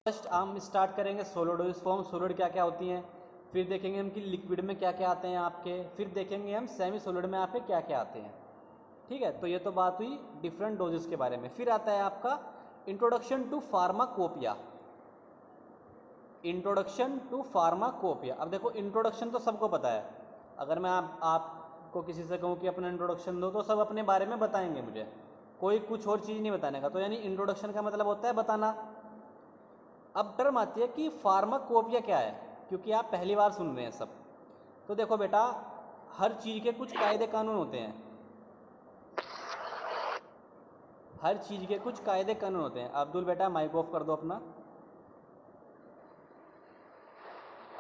First हम start करेंगे solid form, solid क्या क्या होती हैं, फिर देखेंगे हम कि लिक्विड में क्या क्या आते हैं आपके, फिर देखेंगे हम सेमी सोलिड में आपके क्या क्या आते हैं। ठीक है, तो ये तो बात हुई डिफरेंट डोजेस के बारे में। फिर आता है आपका introduction to pharmacopoeia. Introduction to pharmacopoeia. अब देखो इंट्रोडक्शन तो सबको पता है, अगर मैं आपको किसी से कहूँ कि अपना इंट्रोडक्शन दो तो सब अपने बारे में बताएंगे मुझे, कोई कुछ और चीज़ नहीं बताने का। तो यानी इंट्रोडक्शन का मतलब होता है बताना। अब टर्म आती है कि फार्माकोपिया क्या है, क्योंकि आप पहली बार सुन रहे हैं सब। तो देखो बेटा, हर चीज़ के कुछ कायदे कानून होते हैं, हर चीज़ के कुछ कायदे कानून होते हैं। अब्दुल बेटा माइक ऑफ कर दो अपना।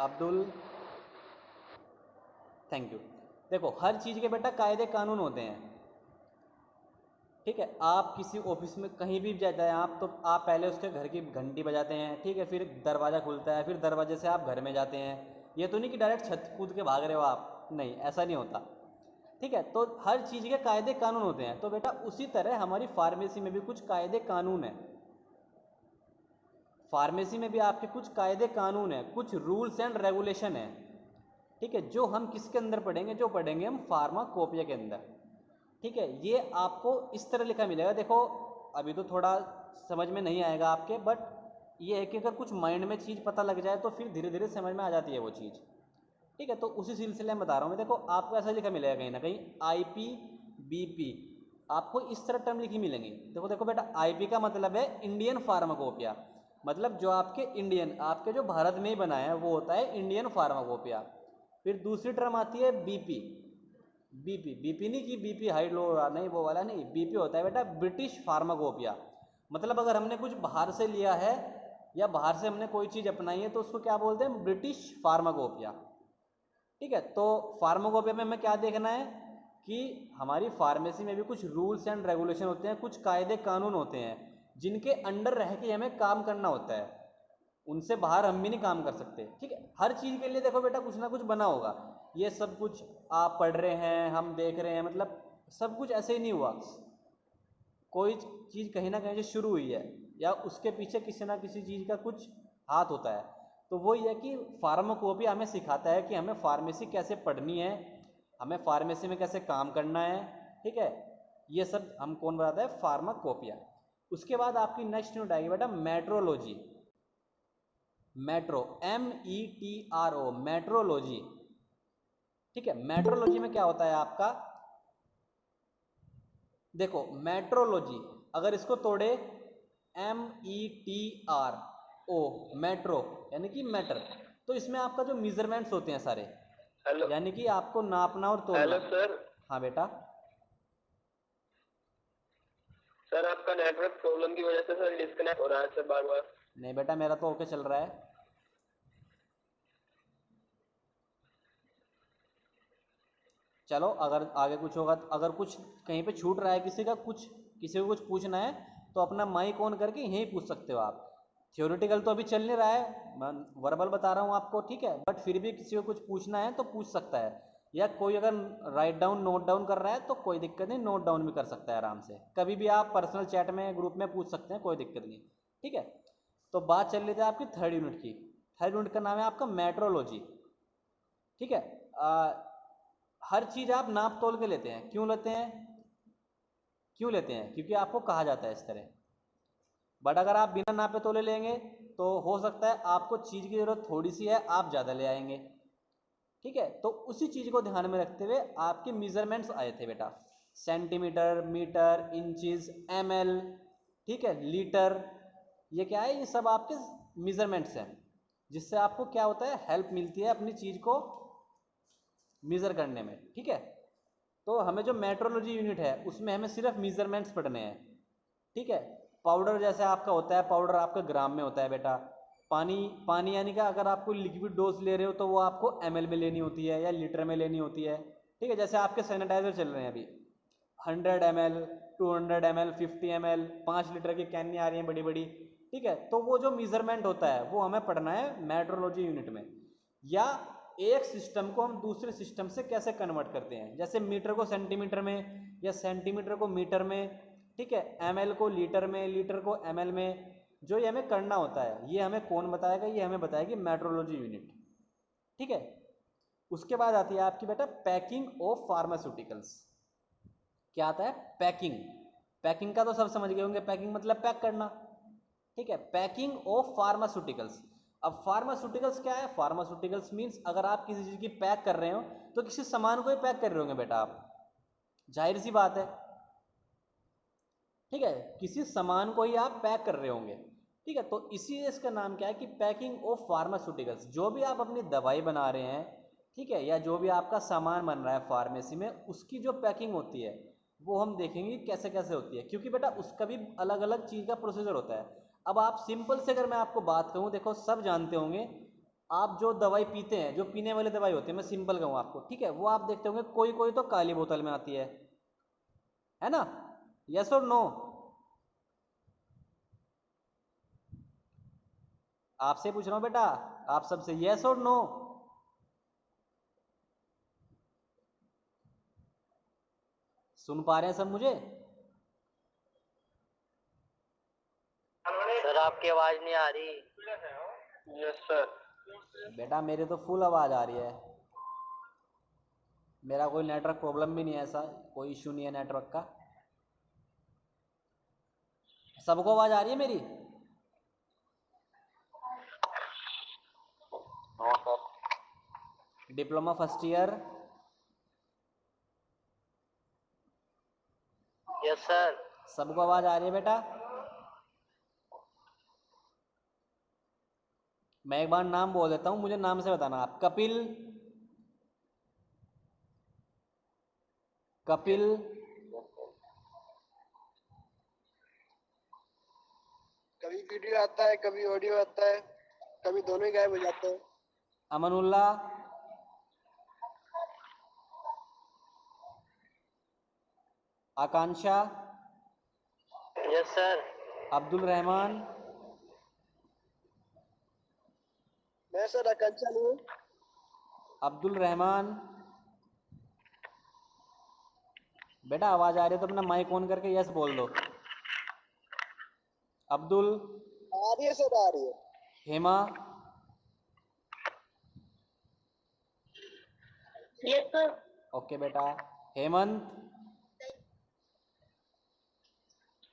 Abdul, thank you. देखो हर चीज़ के बेटा कायदे कानून होते हैं। ठीक है, आप किसी ऑफिस में कहीं भी जाते हैं आप, तो आप पहले उसके घर की घंटी बजाते हैं, ठीक है, फिर दरवाज़ा खुलता है, फिर दरवाजे से आप घर में जाते हैं। ये तो नहीं कि डायरेक्ट छत कूद के भाग रहे हो आप, नहीं ऐसा नहीं होता। ठीक है, तो हर चीज़ के कायदे कानून होते हैं। तो बेटा उसी तरह हमारी फार्मेसी में भी कुछ कायदे कानून हैं। फार्मेसी में भी आपके कुछ कायदे कानून हैं, कुछ रूल्स एंड रेगुलेशन हैं। ठीक है, जो हम किसके अंदर पढ़ेंगे, जो पढ़ेंगे हम फार्माकोपिया के अंदर। ठीक है, ये आपको इस तरह लिखा मिलेगा। देखो अभी तो थोड़ा समझ में नहीं आएगा आपके, बट ये है कि अगर कुछ माइंड में चीज़ पता लग जाए तो फिर धीरे धीरे समझ में आ जाती है वो चीज़। ठीक है, तो उसी सिलसिले में बता रहा हूँ मैं। देखो आपको ऐसा लिखा मिलेगा कहीं ना कहीं आईपी बीपी, आपको इस तरह टर्म लिखी मिलेंगी। देखो देखो बेटा, आईपी का मतलब है इंडियन फार्माकोपिया, मतलब जो आपके इंडियन, आपके जो भारत में ही बना है वो होता है इंडियन फार्माकोपिया। फिर दूसरी टर्म आती है बीपी। बीपी, बीपी नहीं कि बीपी हाई लो नहीं, वो वाला नहीं, बीपी होता है बेटा ब्रिटिश फार्माकोपिया। मतलब अगर हमने कुछ बाहर से लिया है या बाहर से हमने कोई चीज़ अपनाई है तो उसको क्या बोलते हैं, ब्रिटिश फार्माकोपिया। ठीक है, तो फार्माकोपिया में हमें क्या देखना है कि हमारी फार्मेसी में भी कुछ रूल्स एंड रेगुलेशन होते हैं, कुछ कायदे कानून होते हैं जिनके अंडर रह के हमें काम करना होता है, उनसे बाहर हम भी नहीं काम कर सकते। ठीक है, हर चीज़ के लिए देखो बेटा कुछ ना कुछ बना होगा। ये सब कुछ आप पढ़ रहे हैं, हम देख रहे हैं, मतलब सब कुछ ऐसे ही नहीं हुआ। कोई चीज़ कहीं ना कहीं से शुरू हुई है या उसके पीछे किसी ना किसी चीज़ का कुछ हाथ होता है। तो वही है कि फार्माकोपिया हमें सिखाता है कि हमें फार्मेसी कैसे पढ़नी है, हमें फार्मेसी में कैसे काम करना है। ठीक है, ये सब हम कौन बताता है, फार्माकोपिया। उसके बाद आपकी नेक्स्ट यूनिट आएगी बेटा मेट्रोलॉजी। Metro, METRO, metrology. ठीक है, मेट्रोलॉजी में क्या होता है आपका, देखो मेट्रोलॉजी अगर इसको तोड़े, METRO, मेट्रो यानी कि मैटर, तो इसमें आपका जो मेजरमेंट्स होते हैं सारे, हेलो। यानी कि आपको नापना और तोलना। Hello sir. हाँ बेटा। सर आपका नेटवर्क प्रॉब्लम की वजह से सर डिस्कनेक्ट हो रहा है सर बार बार। नहीं बेटा, मेरा तो ओके चल रहा है। चलो अगर आगे कुछ होगा, अगर कुछ कहीं पे छूट रहा है किसी का कुछ, किसी को कुछ पूछना है तो अपना माइक ऑन करके यहीं पूछ सकते हो आप। थियोरिटिकल तो अभी चल नहीं रहा है, मैं वर्बल बता रहा हूँ आपको। ठीक है, बट फिर भी किसी को कुछ पूछना है तो पूछ सकता है, या कोई अगर राइट डाउन नोट डाउन कर रहा है तो कोई दिक्कत नहीं, नोट डाउन भी कर सकता है आराम से। कभी भी आप पर्सनल चैट में ग्रुप में पूछ सकते हैं, कोई दिक्कत नहीं। ठीक है, तो बात चल रही थी आपकी थर्ड यूनिट की। थर्ड यूनिट का नाम है आपका मेट्रोलॉजी। ठीक है, हर चीज़ आप नाप तोल के लेते हैं, क्यों लेते हैं, क्यों लेते हैं, क्योंकि आपको कहा जाता है इस तरह। बट अगर आप बिना नापे तोले लेंगे तो हो सकता है आपको चीज़ की ज़रूरत थोड़ी सी है, आप ज़्यादा ले आएंगे। ठीक है, तो उसी चीज़ को ध्यान में रखते हुए आपके मेजरमेंट्स आए थे बेटा, सेंटीमीटर, मीटर, इंचज, ML, ठीक है, लीटर। ये क्या है, ये सब आपके मेजरमेंट्स हैं, जिससे आपको क्या होता है, हेल्प मिलती है अपनी चीज़ को मेज़र करने में। ठीक है, तो हमें जो मेट्रोलॉजी यूनिट है उसमें हमें सिर्फ मेजरमेंट्स पढ़ने हैं। ठीक है, पाउडर जैसे आपका होता है, पाउडर आपका ग्राम में होता है बेटा। पानी, पानी यानी कि अगर आपको लिक्विड डोज ले रहे हो तो वो आपको ML में लेनी होती है या लीटर में लेनी होती है। ठीक है, जैसे आपके सैनिटाइजर चल रहे हैं अभी, 100 ml, 200 ml, 50 ml, 5 लीटर की कैनी आ रही हैं बड़ी बड़ी। ठीक है, तो वो जो मेजरमेंट होता है वो हमें पढ़ना है मेट्रोलॉजी यूनिट में। या एक सिस्टम को हम दूसरे सिस्टम से कैसे कन्वर्ट करते हैं, जैसे मीटर को सेंटीमीटर में या सेंटीमीटर को मीटर में। ठीक है, ML को लीटर में, लीटर को ML में, जो ये हमें करना होता है ये हमें कौन बताएगा, ये हमें बताएगी मेट्रोलॉजी यूनिट। ठीक है। उसके बाद आती है आपकी बेटा पैकिंग ऑफ फार्मास्यूटिकल्स। क्या आता है? पैकिंग। पैकिंग का तो सब समझ गए होंगे, पैकिंग मतलब पैक करना। ठीक है, पैकिंग ऑफ फार्मास्यूटिकल्स। अब फार्मास्यूटिकल्स क्या है? फार्मास्यूटिकल्स मीन्स अगर आप किसी चीज़ की पैक कर रहे हो तो किसी सामान को ही पैक कर रहे होंगे बेटा आप, जाहिर सी बात है। ठीक है, किसी सामान को ही आप पैक कर रहे होंगे। ठीक है, तो इसी इसका नाम क्या है कि पैकिंग ऑफ फार्मास्यूटिकल्स। जो भी आप अपनी दवाई बना रहे हैं, ठीक है, या जो भी आपका सामान बन रहा है फार्मेसी में, उसकी जो पैकिंग होती है वो हम देखेंगे कैसे कैसे होती है, क्योंकि बेटा उसका भी अलग अलग चीज़ का प्रोसीजर होता है। अब आप सिंपल से अगर मैं आपको बात कहूँ, देखो सब जानते होंगे, आप जो दवाई पीते हैं, जो पीने वाली दवाई होती है, मैं सिंपल कहूँ आपको, ठीक है, वो आप देखते होंगे कोई कोई तो काली बोतल में आती है ना? यस और नो? आपसे पूछ रहा हूँ बेटा, आप सबसे, यस और नो? सुन पा रहे हैं सब मुझे? सर आपकी आवाज नहीं आ रही। Yes sir. बेटा मेरे तो फुल आवाज़ आ रही है, मेरा कोई नेटवर्क प्रॉब्लम भी नहीं है, ऐसा कोई इशू नहीं है नेटवर्क का। सबको आवाज़ आ रही है मेरी? No sir. Diploma first year? Yes sir. सबको आवाज़ आ रही है बेटा? मैं एक बार नाम बोल देता हूँ, मुझे नाम से बताना आप। कपिल, कपिल, कभी वीडियो आता है, कभी ऑडियो आता है, कभी दोनों ही गायब हो जाते हैं। अमनुल्ला, आकांक्षा, यस सर। अब्दुल रहमान, मैं सर आकांक्षा नहीं हूँ। अब्दुल रहमान। बेटा आवाज़ आ रही है तो अपना माइक ऑन करके यस बोल दो। अब्दुल, आ रही है सर, आ रही है। Hema, yes sir. ओके बेटा। Hemant,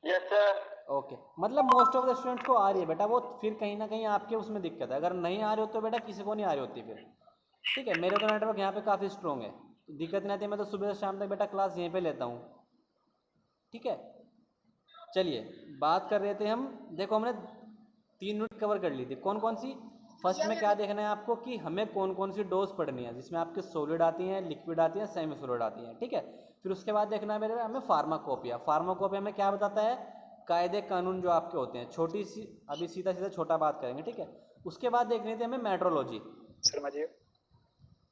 yes sir. ओके। मतलब मोस्ट ऑफ द स्टूडेंट्स को आ रही है बेटा, वो फिर कहीं ना कहीं आपके उसमें दिक्कत है, अगर नहीं आ रही हो तो बेटा किसी को नहीं आ रही होती फिर। ठीक है, मेरे तो नेटवर्क यहाँ पे काफ़ी स्ट्रॉन्ग है, तो दिक्कत नहीं आती, मैं तो सुबह से शाम तक बेटा क्लास यहीं पे लेता हूँ। ठीक है, चलिए बात कर रहे थे हम, देखो हमने 3 यूनिट कवर कर ली थी, कौन कौन सी? फर्स्ट में क्या देखना है आपको कि हमें कौन कौन सी डोज पढ़नी है, जिसमें आपके सॉलिड आती हैं, लिक्विड आती हैं, सेमी सॉलिड आती हैं। ठीक है, फिर उसके बाद देखना है मेरे हमें फार्माकोपिया। फार्माकोपिया में क्या बताता है? कायदे कानून जो आपके होते हैं, छोटी सी, अभी सीधा सीधा छोटा बात करेंगे। ठीक है, उसके बाद देखनी थी हमें मेट्रोलॉजी। शर्मा जी।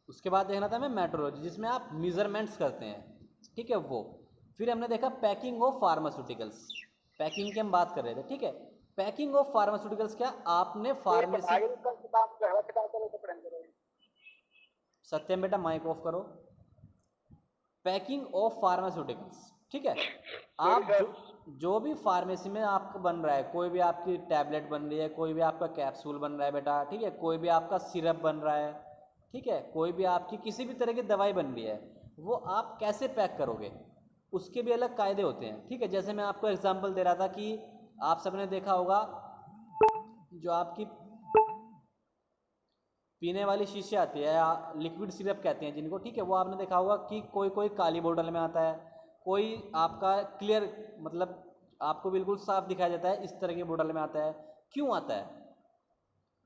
उसके बाद देखना था हमें मेट्रोलॉजी, जिसमें आप मेजरमेंट्स करते हैं। ठीक है, वो। फिर हमने देखा पैकिंग ऑफ फार्मास्यूटिकल्स, पैकिंग की हम बात कर रहे थे। ठीक है, पैकिंग ऑफ फार्मास्यूटिकल्स क्या, आपने फार्मेसी, आगे का किताब जो है किताब करो तो पढ़ेंगे। सत्यम बेटा माइक ऑफ करो। पैकिंग ऑफ फार्मास्यूटिकल्स, ठीक है, आप जो भी फार्मेसी में आपका बन रहा है, कोई भी आपकी टैबलेट बन रही है, कोई भी आपका कैप्सूल बन रहा है बेटा, ठीक है, कोई भी आपका सिरप बन रहा है, ठीक है, कोई भी आपकी किसी भी तरह की दवाई बन रही है, वो आप कैसे पैक करोगे, उसके भी अलग कायदे होते हैं। ठीक है, जैसे मैं आपको एग्जांपल दे रहा था कि आप सबने देखा होगा जो आपकी पीने वाली शीशे आती है या लिक्विड सिरप कहते हैं जिनको, ठीक है, वो आपने देखा होगा कि कोई कोई काली बोतल में आता है, कोई आपका क्लियर, मतलब आपको बिल्कुल साफ दिखाई देता है, इस तरह की बोतल में आता है। क्यों आता है?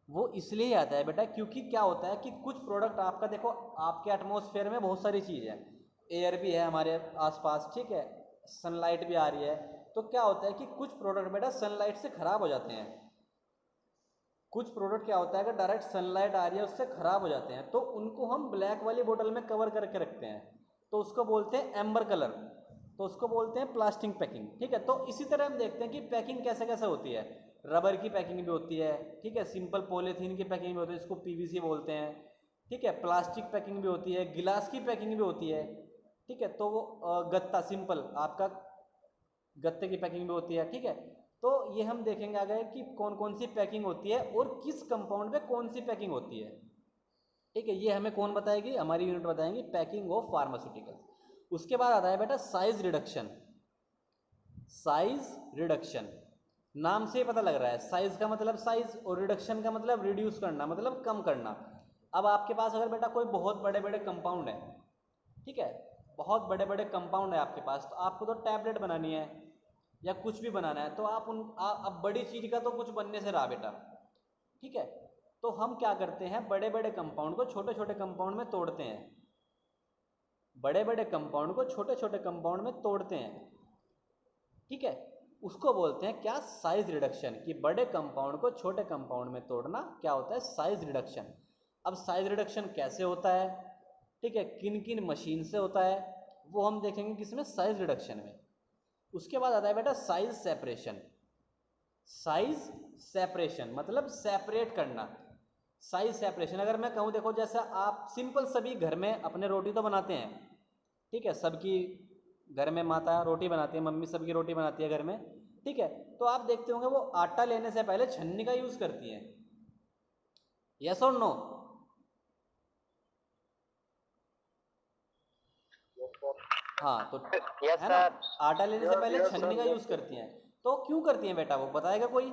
वो इसलिए आता है बेटा क्योंकि क्या होता है कि कुछ प्रोडक्ट आपका, देखो आपके एटमॉस्फेयर में बहुत सारी चीज़ है, एयर भी है हमारे आसपास, ठीक है, सनलाइट भी आ रही है, तो क्या होता है कि कुछ प्रोडक्ट बेटा सनलाइट से ख़राब हो जाते हैं। कुछ प्रोडक्ट क्या होता है, अगर डायरेक्ट सनलाइट आ रही है उससे ख़राब हो जाते हैं, तो उनको हम ब्लैक वाली बोतल में कवर करके रखते हैं, तो उसको बोलते हैं एम्बर कलर, तो उसको बोलते हैं प्लास्टिक पैकिंग। ठीक है, तो इसी तरह हम देखते हैं कि पैकिंग कैसे कैसे होती है। रबर की पैकिंग भी होती है, ठीक है, सिंपल पॉलीथीन की पैकिंग भी होती है, इसको पीवीसी बोलते हैं। ठीक है, प्लास्टिक पैकिंग भी होती है, गिलास की पैकिंग भी होती है। ठीक है, तो वो गत्ता सिंपल आपका गत्ते की पैकिंग भी होती है। ठीक है, तो ये हम देखेंगे आगे कि कौन कौन सी पैकिंग होती है और किस कंपाउंड में कौन सी पैकिंग होती है। ठीक है, ये हमें कौन बताएगी, हमारी यूनिट बताएंगी, पैकिंग ऑफ फार्मास्यूटिकल्स। उसके बाद आता है बेटा साइज रिडक्शन। साइज रिडक्शन नाम से पता लग रहा है, साइज का मतलब साइज और रिडक्शन का मतलब रिड्यूस करना, मतलब कम करना। अब आपके पास अगर बेटा कोई बहुत बड़े बड़े कंपाउंड है, ठीक है, बहुत बड़े बड़े कंपाउंड है आपके पास, तो आपको तो टैबलेट बनानी है या कुछ भी बनाना है, तो आप अब बड़ी चीज का तो कुछ बनने से रहा बेटा। ठीक है, तो हम क्या करते हैं, बड़े बड़े कंपाउंड को छोटे छोटे कंपाउंड में तोड़ते हैं। बड़े बड़े कंपाउंड को छोटे छोटे कंपाउंड में तोड़ते हैं। ठीक है, उसको बोलते हैं क्या, साइज रिडक्शन। कि बड़े कंपाउंड को छोटे कंपाउंड में तोड़ना क्या होता है, साइज रिडक्शन। अब साइज रिडक्शन कैसे होता है, ठीक है, किन किन मशीन से होता है, वो हम देखेंगे किसमें, साइज रिडक्शन में। उसके बाद आता है बेटा साइज सेपरेशन। साइज सेपरेशन मतलब सेपरेट करना। साइज सेपरेशन अगर मैं कहूँ, देखो जैसा आप सिंपल सभी घर में अपने रोटी तो बनाते हैं, ठीक है, सबकी घर में माता रोटी बनाती है, मम्मी सबकी रोटी बनाती है घर में। ठीक है, तो आप देखते होंगे वो आटा लेने से पहले छन्नी का यूज करती हैं, यस और नो। हाँ तो यस है ना, सर। आटा लेने से पहले यस छन्नी सर, का यस यूज सर। करती हैं। तो क्यों करती हैं बेटा, वो बताएगा कोई,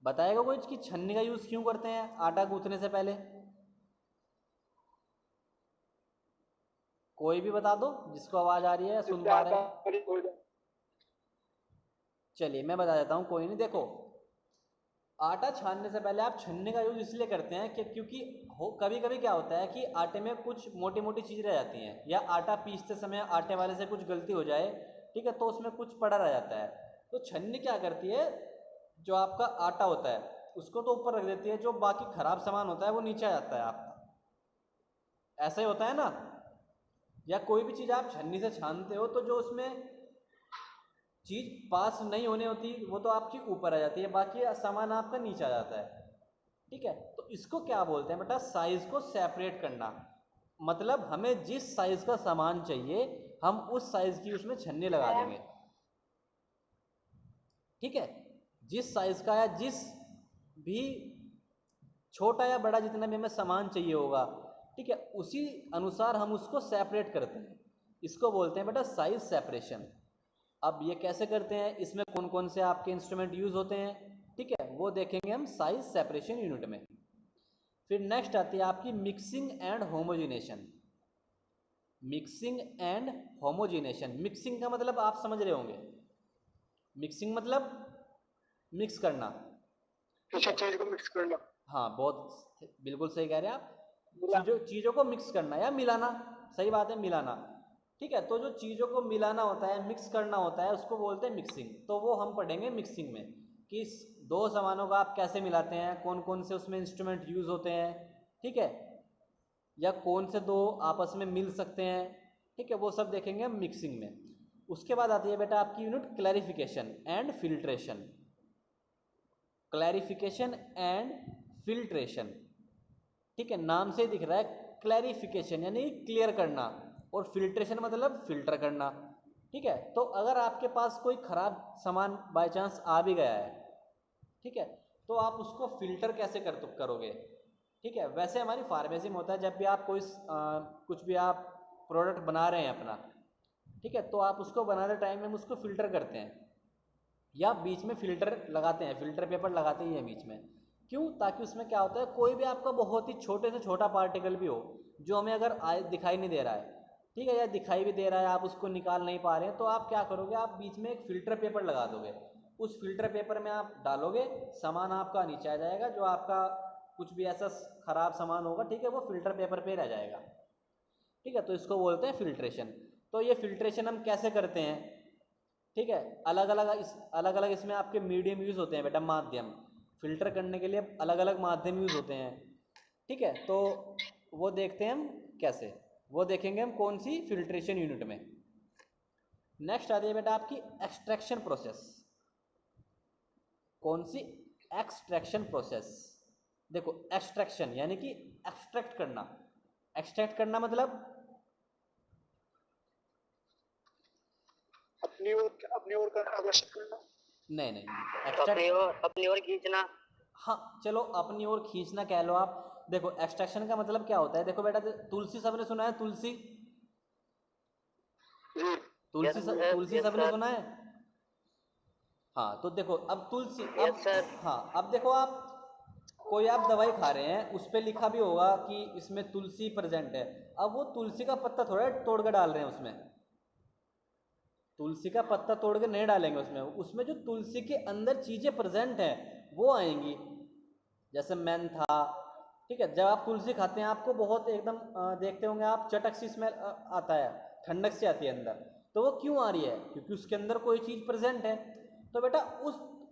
बताएगा कोई कि छन्नी का यूज क्यों करते हैं आटा गूंथने से पहले, कोई भी बता दो जिसको आवाज आ रही है, सुन जिससे पा रहे आटा हैं। बारीक हो जाए। चलिए मैं बता देता हूँ, कोई नहीं। देखो आटा छानने से पहले आप छन्नी का यूज इसलिए करते हैं कि क्योंकि कभी कभी क्या होता है कि आटे में कुछ मोटी मोटी चीज़ रह जाती हैं, या आटा पीसते समय आटे वाले से कुछ गलती हो जाए, ठीक है, तो उसमें कुछ पड़ा रह जाता है। तो छन्नी क्या करती है, जो आपका आटा होता है उसको तो ऊपर रख देती है, जो बाकी खराब सामान होता है वो नीचे आ जाता है आपका। ऐसा ही होता है ना, या कोई भी चीज़ आप छन्नी से छानते हो तो जो उसमें चीज पास नहीं होने होती वो तो आपकी ऊपर आ जाती है, बाकी सामान आपका नीचे आ जाता है। ठीक है, तो इसको क्या बोलते हैं बेटा, साइज को सेपरेट करना। मतलब हमें जिस साइज का सामान चाहिए हम उस साइज की उसमें छन्नी लगा देंगे। ठीक है, जिस साइज का या जिस भी छोटा या बड़ा जितना भी हमें सामान चाहिए होगा, ठीक है, उसी अनुसार हम उसको सेपरेट करते हैं। इसको बोलते हैं बेटा साइज सेपरेशन। अब ये कैसे करते हैं, इसमें कौन कौन से आपके इंस्ट्रूमेंट यूज होते हैं, ठीक है, वो देखेंगे हम साइज सेपरेशन यूनिट में। फिर नेक्स्ट आती है आपकी mixing and होमोजिनेशन। Mixing and होमोजिनेशन, mixing का मतलब आप समझ रहे होंगे, मिक्सिंग मतलब मिक्स करना। ठीक किसी है, चीज को मिक्स करना। हाँ बहुत बिल्कुल सही कह रहे हैं आप, मिला। चीज़ों चीज़ों को मिक्स करना या मिलाना, सही बात है, मिलाना। ठीक है, तो जो चीज़ों को मिलाना होता है, मिक्स करना होता है, उसको बोलते हैं मिक्सिंग। तो वो हम पढ़ेंगे मिक्सिंग में कि इस दो सामानों को आप कैसे मिलाते हैं, कौन कौन से उसमें इंस्ट्रूमेंट यूज होते हैं, ठीक है, या कौन से दो आपस में मिल सकते हैं, ठीक है, वो सब देखेंगे हम मिक्सिंग में। उसके बाद आती है बेटा आपकी unit clarification and filtration. Clarification and filtration, ठीक है, नाम से ही दिख रहा है, क्लैरिफिकेशन यानी क्लियर करना, और फिल्ट्रेशन मतलब फिल्टर करना। ठीक है, तो अगर आपके पास कोई खराब सामान बाय चांस आ भी गया है, ठीक है, तो आप उसको फिल्टर कैसे करोगे। ठीक है, वैसे हमारी फार्मेसी में होता है, जब भी आप कोई कुछ भी आप प्रोडक्ट बना रहे हैं अपना, ठीक है, तो आप उसको बनाते टाइम हम उसको फिल्टर करते हैं, या बीच में फिल्टर लगाते हैं, फिल्टर पेपर लगाते ही हैं बीच में। क्यों, ताकि उसमें क्या होता है, कोई भी आपका बहुत ही छोटे से छोटा पार्टिकल भी हो जो हमें अगर दिखाई नहीं दे रहा है, ठीक है, या दिखाई भी दे रहा है आप उसको निकाल नहीं पा रहे हैं, तो आप क्या करोगे, आप बीच में एक फिल्टर पेपर लगा दोगे। उस फिल्टर पेपर में आप डालोगे, सामान आपका नीचे आ जाएगा, जो आपका कुछ भी ऐसा खराब सामान होगा, ठीक है, वो फिल्टर पेपर पे रह जाएगा। ठीक है, तो इसको बोलते हैं फिल्ट्रेशन। तो ये फिल्ट्रेशन हम कैसे करते हैं, ठीक है, अलग अलग इसमें आपके मीडियम यूज होते हैं बेटा, माध्यम। फिल्टर करने के लिए अलग अलग माध्यम यूज होते हैं। ठीक है, तो वो देखते हैं हम कैसे, वो देखेंगे हम कौन सी फिल्ट्रेशन यूनिट में। नेक्स्ट आती है बेटा आपकी एक्सट्रैक्शन प्रोसेस। कौन सी, एक्सट्रैक्शन प्रोसेस। देखो एक्सट्रैक्शन यानी कि एक्सट्रैक्ट करना। एक्सट्रैक्ट करना मतलब अपनी ओर आकर्षित करना। नहीं नहीं अपनी एक्सट्रैक्ट, ओर अपनी ओर खींचना। हाँ चलो अपनी ओर खींचना कह लो आप। देखो एक्सट्रैक्शन का मतलब क्या होता है, देखो बेटा तुलसी सबने सुना है, तुलसी, जी। तुलसी तुलसी यस सबने सर। सुना है। हाँ तो देखो अब तुलसी, अब यस सर। हाँ अब देखो आप कोई आप दवाई खा रहे हैं उस पे लिखा भी होगा कि इसमें तुलसी प्रेजेंट है। अब वो तुलसी का पत्ता थोड़ा तोड़ के डाल रहे हैं उसमें, तुलसी का पत्ता तोड़ के नहीं डालेंगे उसमें, उसमें जो तुलसी के अंदर चीजें प्रेजेंट हैं वो आएंगी। जैसे मेंथा, ठीक है, जब आप तुलसी खाते हैं आपको बहुत एकदम देखते होंगे आप चटक सी स्मेल आता है, ठंडक से आती है अंदर। तो वो क्यों आ रही है, क्योंकि उसके अंदर कोई चीज प्रेजेंट है। तो बेटा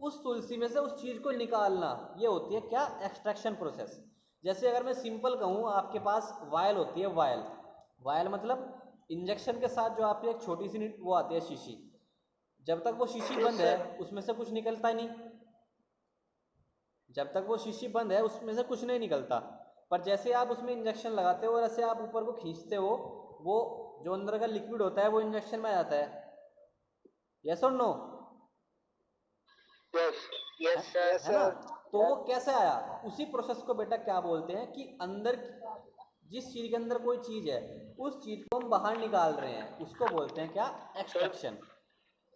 उस तुलसी में से उस चीज को निकालना, ये होती है क्या, एक्सट्रैक्शन प्रोसेस। जैसे अगर मैं सिंपल कहूँ, आपके पास वायल होती है, वायल, वायल मतलब इंजेक्शन के साथ जो आपकी एक छोटी सी वो आती है शीशी, जब तक वो शीशी यस बंद है सर। उसमें से कुछ निकलता ही नहीं, जब तक वो शीशी बंद है उसमें से कुछ नहीं निकलता। पर जैसे आप उसमें इंजेक्शन लगाते हो और ऐसे आप ऊपर को खींचते हो, वो जो अंदर का लिक्विड होता है वो इंजेक्शन में आ जाता है। यस और no? Yes. Yes sir. Yes है ना? सर। तो वो कैसे आया, उसी प्रोसेस को बेटा क्या बोलते हैं कि अंदर जिस चीज के अंदर कोई चीज है उस चीज को हम बाहर निकाल रहे हैं, उसको बोलते हैं क्या, सर एक्सट्रैक्शन।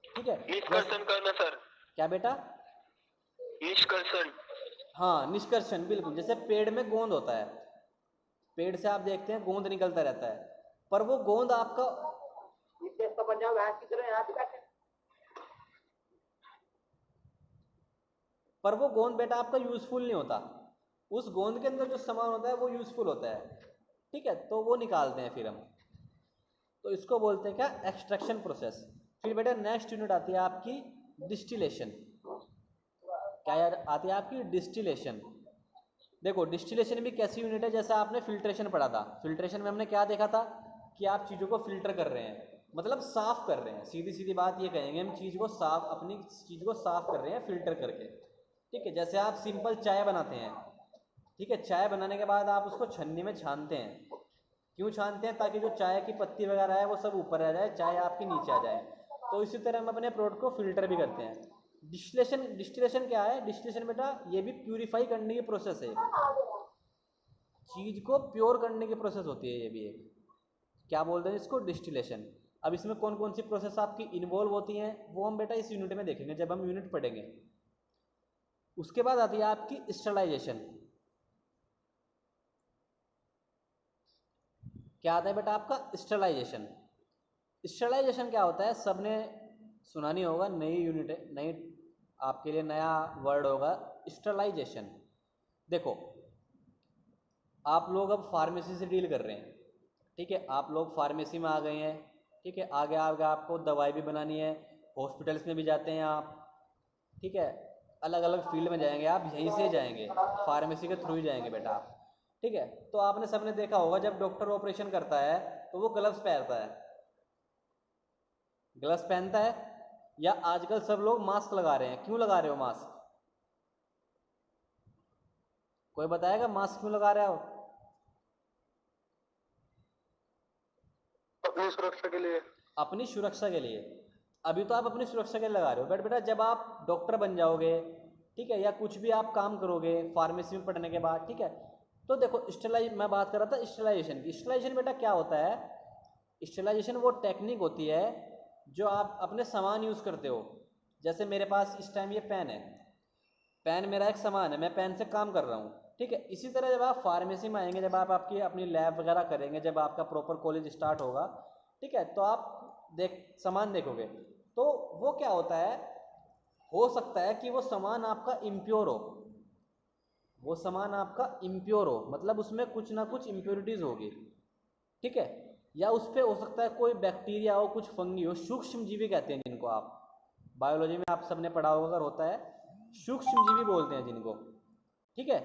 ठीक है, जैसे निष्कर्षण करना सर। क्या बेटा, निष्कर्षण। हाँ निष्कर्षण, बिल्कुल। जैसे पेड़ में गोंद होता है, पेड़ से आप देखते हैं गोंद निकलता रहता है, पर वो गोंद आपका, पर वो गोंद बेटा आपका यूजफुल नहीं होता, उस गोंद के अंदर जो सामान होता है वो यूजफुल होता है। ठीक है, तो वो निकालते हैं फिर हम, तो इसको बोलते हैं क्या, एक्सट्रैक्शन प्रोसेस। फिर बेटा नेक्स्ट यूनिट आती है आपकी डिस्टिलेशन। क्या यार आती है आपकी डिस्टिलेशन। देखो डिस्टिलेशन भी कैसी यूनिट है, जैसा आपने फिल्ट्रेशन पढ़ा था, फिल्ट्रेशन में हमने क्या देखा था कि आप चीज़ों को फिल्टर कर रहे हैं, मतलब साफ कर रहे हैं, सीधी सीधी बात ये कहेंगे हम, चीज़ को साफ, अपनी चीज़ को साफ कर रहे हैं फिल्टर करके। ठीक है, जैसे आप सिंपल चाय बनाते हैं, ठीक है, चाय बनाने के बाद आप उसको छन्नी में छानते हैं, क्यों छानते हैं, ताकि जो चाय की पत्ती वगैरह है वो सब ऊपर आ जाए, चाय आपकी नीचे आ जाए। तो इसी तरह हम अपने प्रोडक्ट को फिल्टर भी करते हैं। डिस्टिलेशन, डिस्टिलेशन क्या है, डिस्टिलेशन बेटा ये भी प्यूरिफाई करने की प्रोसेस है, चीज को प्योर करने की प्रोसेस होती है, ये भी एक, क्या बोलते हैं इसको, डिस्टिलेशन। अब इसमें कौन कौन सी प्रोसेस आपकी इन्वॉल्व होती हैं वो हम बेटा इस यूनिट में देखेंगे जब हम यूनिट पढ़ेंगे। उसके बाद आती है आपकी स्टरलाइजेशन। क्या आता है बेटा आपका, स्टरलाइजेशन। स्टरलाइजेशन क्या होता है, सबने सुना नहीं होगा, नई यूनिट है, नई आपके लिए नया वर्ड होगा, स्टरलाइजेशन। देखो आप लोग अब फार्मेसी से डील कर रहे हैं, ठीक है, आप लोग फार्मेसी में आ गए हैं, ठीक है, आगे आगे आपको दवाई भी बनानी है, हॉस्पिटल्स में भी जाते हैं आप, ठीक है, अलग अलग फील्ड में जाएंगे आप, यहीं से जाएंगे, फार्मेसी के थ्रू ही जाएंगे बेटा आप। ठीक है, तो आपने सबने देखा होगा जब डॉक्टर ऑपरेशन करता है तो वो ग्लव्स पहनता है, ग्लव्स पहनता है, या आजकल सब लोग मास्क लगा रहे हैं, क्यों लगा रहे हो मास्क, कोई बताएगा मास्क क्यों लगा रहे हो? अपनी सुरक्षा के लिए। अपनी सुरक्षा के लिए। अभी तो आप अपनी सुरक्षा के लिए लगा रहे हो, बट बेटा जब आप डॉक्टर बन जाओगे, ठीक है, या कुछ भी आप काम करोगे फार्मेसी में पढ़ने के बाद, ठीक है, तो देखो स्टरलाइज, मैं बात कर रहा था स्टरलाइजेशन की। स्टरलाइजेशन बेटा क्या होता है, स्टरलाइजेशन वो टेक्निक होती है जो आप अपने सामान यूज़ करते हो। जैसे मेरे पास इस टाइम ये पेन है, पेन मेरा एक सामान है, मैं पेन से काम कर रहा हूँ, ठीक है। इसी तरह जब आप फार्मेसी में आएंगे, जब आप आपकी अपनी लैब वगैरह करेंगे, जब आपका प्रॉपर कॉलेज स्टार्ट होगा, ठीक है, तो आप सामान देखोगे, तो वो क्या होता है, हो सकता है कि वो सामान आपका इम्प्योर हो, वो सामान आपका इम्प्योर हो, मतलब उसमें कुछ ना कुछ इम्प्योरिटीज़ होगी, ठीक है, या उस पर हो सकता है कोई बैक्टीरिया हो, कुछ फंगी हो, सूक्ष्म जीवी कहते हैं जिनको, आप बायोलॉजी में आप सबने पढ़ा होगा अगर होता है, सूक्ष्म जीवी बोलते हैं जिनको, ठीक है,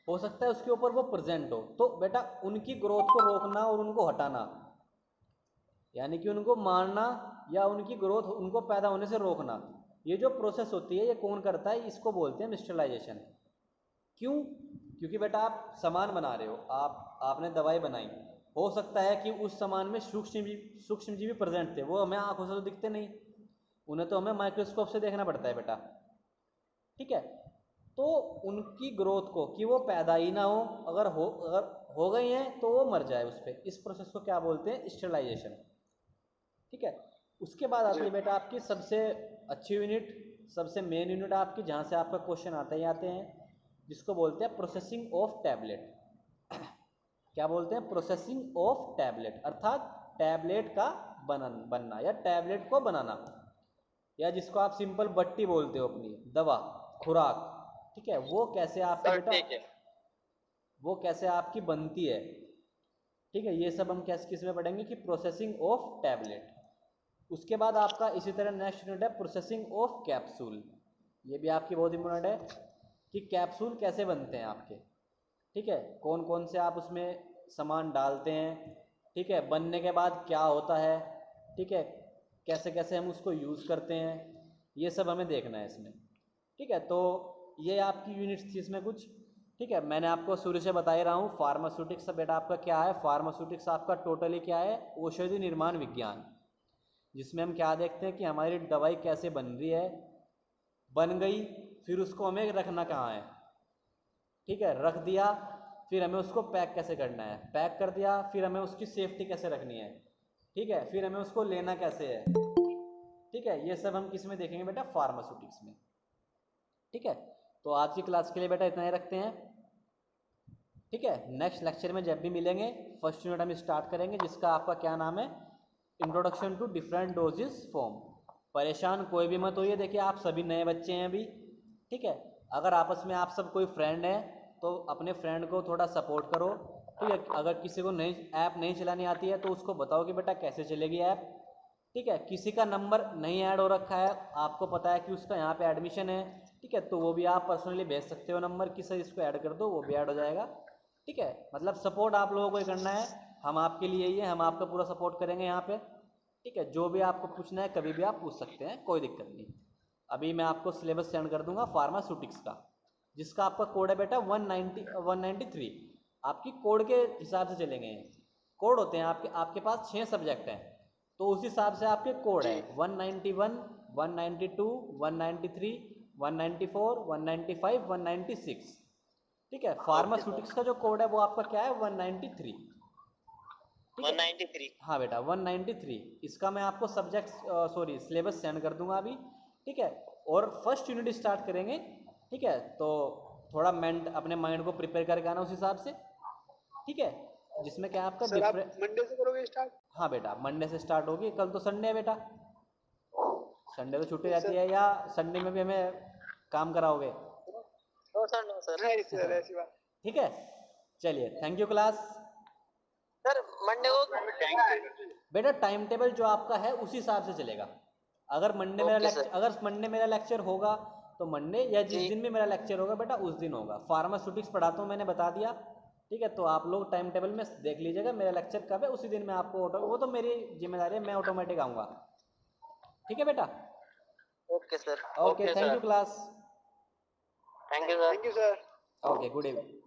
हो सकता है उसके ऊपर वो प्रेजेंट हो। तो बेटा उनकी ग्रोथ को रोकना और उनको हटाना, यानी कि उनको मारना या उनकी ग्रोथ, उनको पैदा होने से रोकना, ये जो प्रोसेस होती है ये कौन करता है, इसको बोलते हैं मिस्टरलाइजेशन। क्यों, क्योंकि बेटा आप सामान बना रहे हो, आपने दवाई बनाई, हो सकता है कि उस सामान में सूक्ष्म जीवी प्रेजेंट थे, वो हमें आंखों से तो दिखते नहीं, उन्हें तो हमें माइक्रोस्कोप से देखना पड़ता है बेटा। ठीक है, तो उनकी ग्रोथ को कि वो पैदा ही ना हो, अगर हो गई हैं तो वो मर जाए उस पर, इस प्रोसेस को क्या बोलते हैं? स्टेरिलाइजेशन। ठीक है, उसके बाद आती है बेटा आपकी सबसे अच्छी यूनिट, सबसे मेन यूनिट आपकी, जहाँ से आपका क्वेश्चन आते ही आते हैं, जिसको बोलते हैं प्रोसेसिंग ऑफ टैबलेट। क्या बोलते हैं? प्रोसेसिंग ऑफ टैबलेट, अर्थात टैबलेट का बनना या टैबलेट को बनाना, या जिसको आप सिंपल बट्टी बोलते हो अपनी दवा खुराक। ठीक है, वो कैसे आपके सर बेटा ठीक है। वो कैसे आपकी बनती है। ठीक है, ये सब हम कैसे किस में पढ़ेंगे कि प्रोसेसिंग ऑफ टैबलेट। उसके बाद आपका इसी तरह नेक्स्ट यूनिट है प्रोसेसिंग ऑफ कैप्सूल। ये भी आपकी बहुत इंपॉर्टेंट है कि कैप्सूल कैसे बनते हैं आपके। ठीक है, कौन कौन से आप उसमें सामान डालते हैं, ठीक है, बनने के बाद क्या होता है, ठीक है, कैसे कैसे हम उसको यूज़ करते हैं, ये सब हमें देखना है इसमें। ठीक है, तो ये आपकी यूनिट्स थी इसमें कुछ। ठीक है, मैंने आपको शुरू से बता ही रहा हूँ, फार्मास्यूटिक्स बेटा आपका क्या है? फार्मास्यूटिक्स आपका टोटली क्या है? औषधि निर्माण विज्ञान, जिसमें हम क्या देखते हैं कि हमारी दवाई कैसे बन रही है, बन गई, फिर उसको हमें रखना कहाँ है। ठीक है, रख दिया, फिर हमें उसको पैक कैसे करना है, पैक कर दिया, फिर हमें उसकी सेफ्टी कैसे रखनी है। ठीक है, फिर हमें उसको लेना कैसे है। ठीक है, ये सब हम किस में देखेंगे बेटा? फार्मास्यूटिक्स में। ठीक है, तो आज की क्लास के लिए बेटा इतना ही रखते हैं। ठीक है, नेक्स्ट लेक्चर में जब भी मिलेंगे फर्स्ट यूनिट हम स्टार्ट करेंगे, जिसका आपका क्या नाम है? Introduction to different doses form. परेशान कोई भी मत होइए, देखिए आप सभी नए बच्चे हैं अभी। ठीक है, अगर आपस में आप सब कोई फ्रेंड है तो अपने फ्रेंड को थोड़ा सपोर्ट करो। ठीक है, अगर किसी को नई ऐप नहीं चलानी आती है तो उसको बताओ कि बेटा कैसे चलेगी ऐप। ठीक है, किसी का नंबर नहीं ऐड हो रखा है, आपको पता है कि उसका यहाँ पे एडमिशन है, ठीक है, तो वो भी आप पर्सनली भेज सकते हो नंबर कि सर इसको ऐड कर दो, वो भी ऐड हो जाएगा। ठीक है, मतलब सपोर्ट आप लोगों को ही करना है, हम आपके लिए ही है, हम आपका पूरा सपोर्ट करेंगे यहाँ पे। ठीक है, जो भी आपको पूछना है कभी भी आप पूछ सकते हैं, कोई दिक्कत नहीं। अभी मैं आपको सिलेबस सेंड कर दूंगा फार्मास्यूटिक्स का, जिसका आपका कोड है बेटा 193। आपकी कोड के हिसाब से चलेंगे, कोड होते हैं आपके आपके पास 6 सब्जेक्ट हैं, तो उस हिसाब से आपके कोड है 191, 192, 193, 194, 195, 196। ठीक है, फार्मास्यूटिक्स का जो कोड है वो आपका क्या है? 193। ठीक है, 193। हाँ बेटा 193। इसका मैं आपको सब्जेक्ट सॉरी सिलेबस सेंड कर दूंगा अभी। ठीक है, और फर्स्ट यूनिट स्टार्ट करेंगे। ठीक है, तो थोड़ा अपने माइंड को प्रिपेयर करके आना उस हिसाब से। ठीक है, जिसमें क्या आपका सर आप मंडे से करोगे स्टार्ट? हाँ बेटा मंडे से स्टार्ट होगी, कल तो संडे है बेटा, संडे तो छुट्टी नहीं रहती सर। है, या संडे में भी हमें काम कराओगे? No sir, no sir. नहीं सर, ऐसी बात। ठीक है, चलिए thank you class. Sir Monday को बेटा टाइम टेबल जो आपका है उसी हिसाब से चलेगा। अगर मंडे मेरा लेक्चर होगा तो मंडे, या जिस जी। दिन भी मेरा लेक्चर होगा बेटा उस दिन होगा। फार्मास्यूटिक्स पढ़ाता हूँ मैंने बता दिया। ठीक है, तो आप लोग टाइम टेबल में देख लीजिएगा मेरा लेक्चर कब है, उसी दिन मैं आपको वो तो मेरी जिम्मेदारी है, मैं ऑटोमेटिक आऊँगा। ठीक है बेटा, okay sir. Okay thank you class, thank you sir. Thank you sir. Okay good evening.